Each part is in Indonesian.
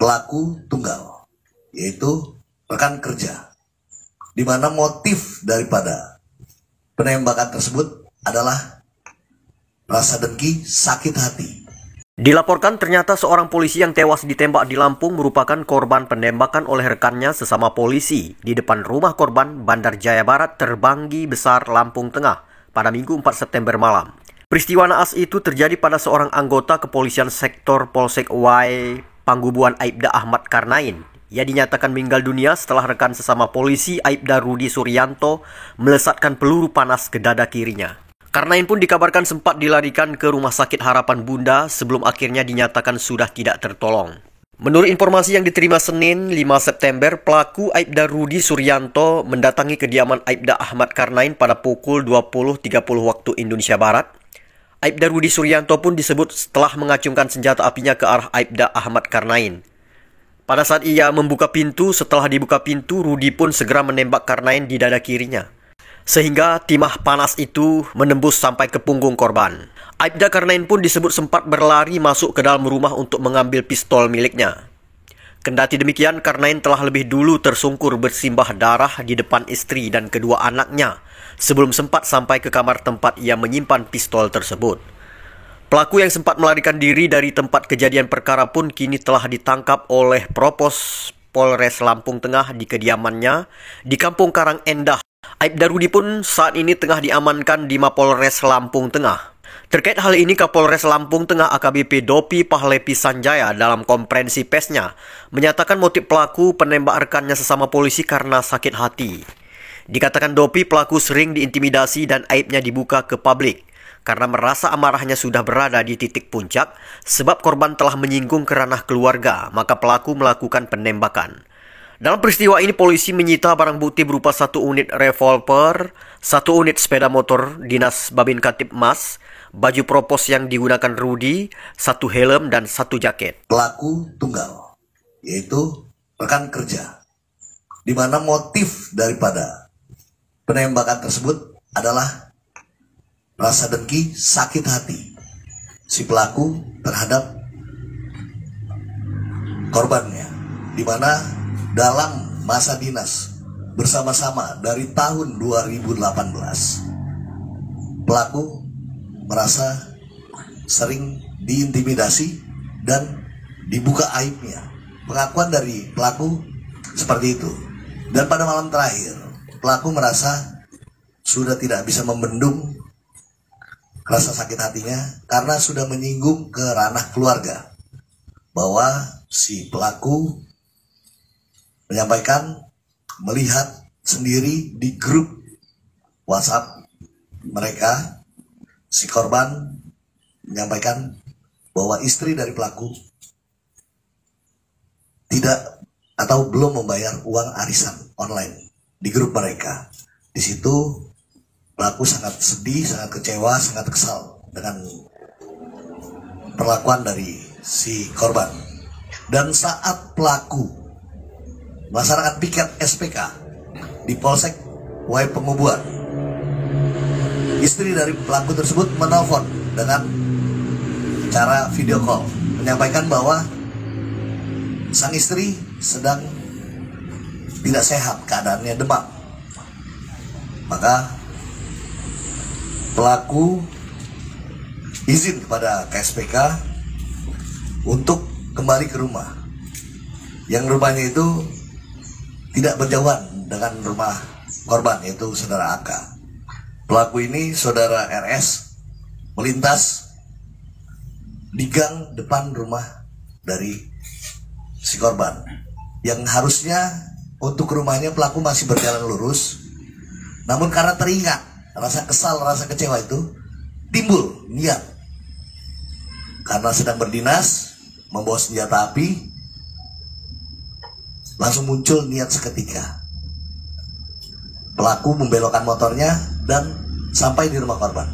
pelaku tunggal, yaitu rekan kerja, di mana motif daripada penembakan tersebut adalah rasa dengki, sakit hati. Dilaporkan ternyata seorang polisi yang tewas ditembak di Lampung merupakan korban penembakan oleh rekannya sesama polisi di depan rumah korban Bandar Jaya Barat, Terbanggi Besar, Lampung Tengah pada Minggu 4 September malam. Peristiwa naas itu terjadi pada seorang anggota kepolisian sektor Polsek Y Panggubuan Aibda Ahmad Karnain. Ia dinyatakan meninggal dunia setelah rekan sesama polisi Aibda Rudi Suryanto melesatkan peluru panas ke dada kirinya. Karnain pun dikabarkan sempat dilarikan ke Rumah Sakit Harapan Bunda sebelum akhirnya dinyatakan sudah tidak tertolong. Menurut informasi yang diterima Senin 5 September, pelaku Aibda Rudi Suryanto mendatangi kediaman Aibda Ahmad Karnain pada pukul 20.30 waktu Indonesia Barat. Aibda Rudi Suryanto pun disebut setelah mengacungkan senjata apinya ke arah Aibda Ahmad Karnain. Pada saat ia membuka pintu, setelah dibuka pintu, Rudi pun segera menembak Karnain di dada kirinya, sehingga timah panas itu menembus sampai ke punggung korban. Aibda Karnain pun disebut sempat berlari masuk ke dalam rumah untuk mengambil pistol miliknya. Kendati demikian, Karnain telah lebih dulu tersungkur bersimbah darah di depan istri dan kedua anaknya sebelum sempat sampai ke kamar tempat ia menyimpan pistol tersebut. Pelaku yang sempat melarikan diri dari tempat kejadian perkara pun kini telah ditangkap oleh Propos Polres Lampung Tengah di kediamannya di Kampung Karang Endah. Aibda Rudi pun saat ini tengah diamankan di Mapolres Lampung Tengah. Terkait hal ini, Kapolres Lampung Tengah AKBP Dopi Pahlepi Sanjaya dalam konferensi persnya menyatakan motif pelaku penembak rekannya sesama polisi karena sakit hati. Dikatakan Dopi, pelaku sering diintimidasi dan aibnya dibuka ke publik karena merasa amarahnya sudah berada di titik puncak sebab korban telah menyinggung ke ranah keluarga, maka pelaku melakukan penembakan. Dalam peristiwa ini, polisi menyita barang bukti berupa 1 unit revolver, 1 unit sepeda motor dinas Babin Kamtipmas, baju propos yang digunakan Rudi, 1 helm, dan 1 jaket. Pelaku tunggal, yaitu rekan kerja, di mana motif daripada penembakan tersebut adalah rasa dengki, sakit hati si pelaku terhadap korbannya, di mana dalam masa dinas bersama-sama dari tahun 2018, pelaku merasa sering diintimidasi dan dibuka aibnya. Pengakuan dari pelaku seperti itu. Dan pada malam terakhir, pelaku merasa sudah tidak bisa membendung rasa sakit hatinya karena sudah menyinggung ke ranah keluarga, bahwa si pelaku menyampaikan melihat sendiri di grup WhatsApp mereka, si korban menyampaikan bahwa istri dari pelaku tidak atau belum membayar uang arisan online di grup mereka. Di situ pelaku sangat sedih, sangat kecewa, sangat kesal dengan perlakuan dari si korban. Dan saat pelaku masyarakat piket SPK di Polsek Y Pengubuan, istri dari pelaku tersebut menelpon dengan cara video call, menyampaikan bahwa sang istri sedang tidak sehat, keadaannya demam. Maka pelaku izin kepada KSPK untuk kembali ke rumah, yang rumahnya itu tidak berjauhan dengan rumah korban, yaitu saudara AK. Pelaku ini, saudara RS, melintas di gang depan rumah dari si korban, yang harusnya untuk rumahnya pelaku masih berjalan lurus, namun karena teringat rasa kesal, rasa kecewa itu timbul niat karena sedang berdinas membawa senjata api, langsung muncul niat seketika. Pelaku membelokkan motornya dan sampai di rumah korban.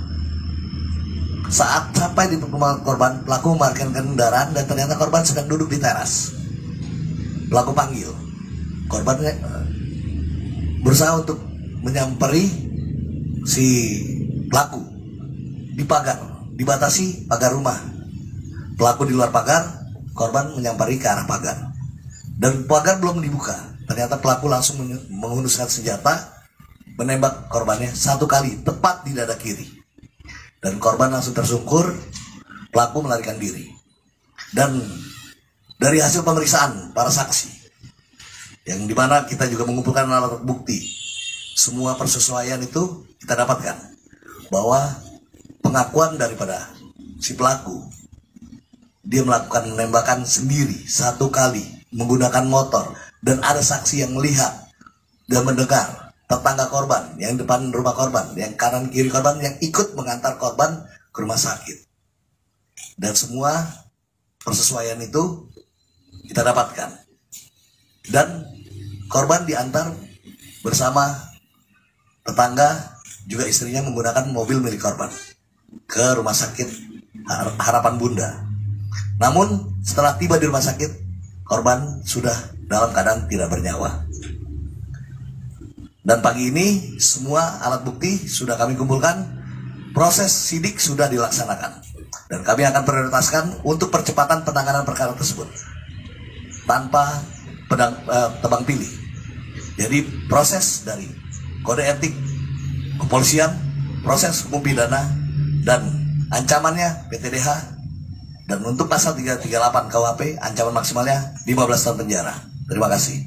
Saat sampai di rumah korban, pelaku memarkirkan kendaraan dan ternyata korban sedang duduk di teras. Pelaku panggil. Korban berusaha untuk menyamperi si pelaku di pagar, dibatasi pagar rumah. Pelaku di luar pagar, korban menyampari ke arah pagar. Dan pagar belum dibuka, ternyata pelaku langsung menghunuskan senjata, menembak korbannya 1 kali, tepat di dada kiri. Dan korban langsung tersungkur, pelaku melarikan diri. Dan dari hasil pemeriksaan para saksi, yang dimana kita juga mengumpulkan alat bukti, semua persesuaian itu kita dapatkan bahwa pengakuan daripada si pelaku, dia melakukan penembakan sendiri 1 kali menggunakan motor, dan ada saksi yang melihat dan mendengar, tetangga korban yang depan rumah korban, yang kanan kiri korban, yang ikut mengantar korban ke rumah sakit. Dan semua persesuaian itu kita dapatkan, dan korban diantar bersama tetangga, juga istrinya menggunakan mobil milik korban ke rumah sakit Harapan Bunda. Namun setelah tiba di rumah sakit, korban sudah dalam keadaan tidak bernyawa. Dan pagi ini semua alat bukti sudah kami kumpulkan, proses sidik sudah dilaksanakan, dan kami akan prioritaskan untuk percepatan penanganan perkara tersebut tanpa tebang pilih. Jadi proses dari kode etik kepolisian, proses hukum pidana, dan ancamannya PTDH. Dan untuk pasal 338 KUHP, ancaman maksimalnya 15 tahun penjara. Terima kasih.